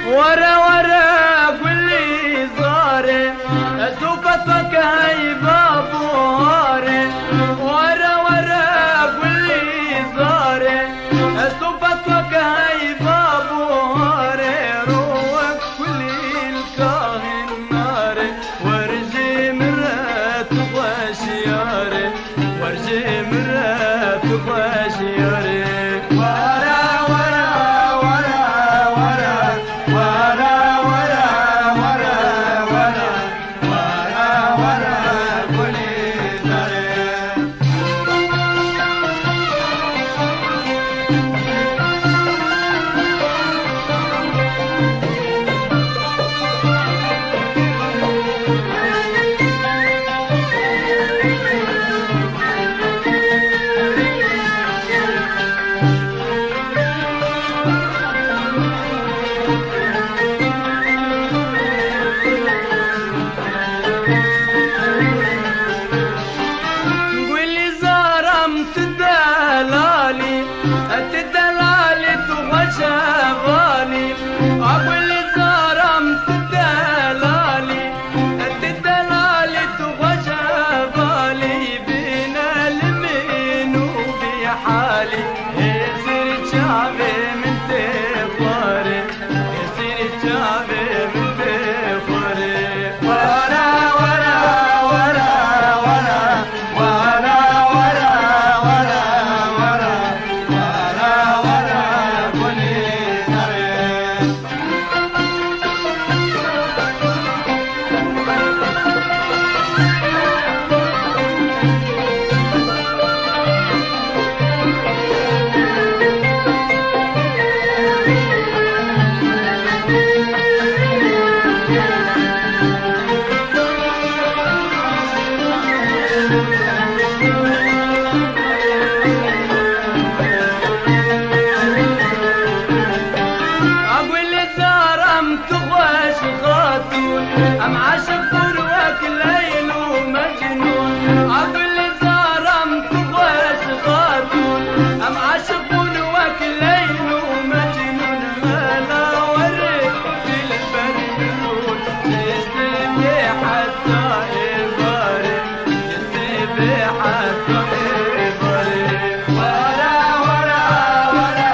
ورا ورا كل زاري سوفتك هاي بابواري ورا ورا كل زاري سوفتك هاي بابواري روك كل الكاهن ناري ورجي مرات باشياري ورجي مرات باشياري أم عاشق فروك ليل ومجنون عقل زارمت غاش غاتون أم عاشق فروك ليل ومجنون أنا وريك في البنيون يسيبي حتى يبارك يسيبي حتى يبارك ورا ورا ورا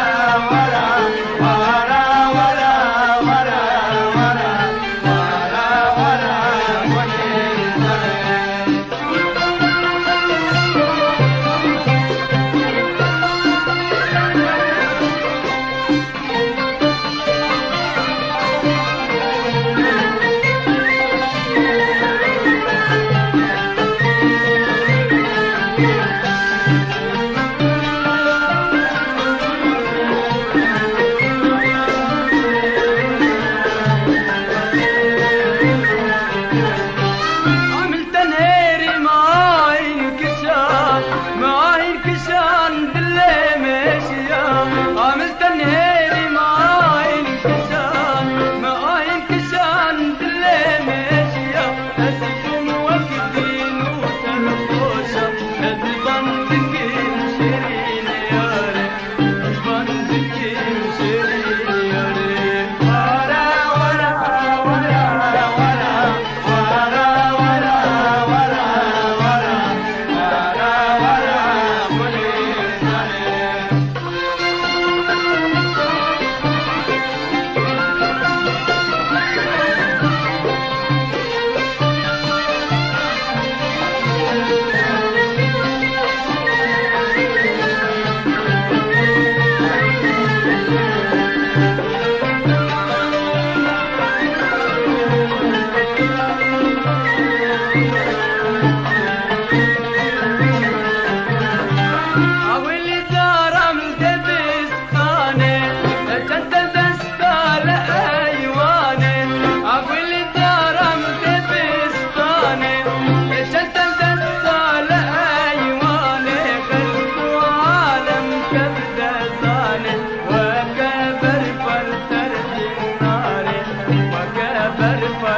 ورا ورا ورا ورا But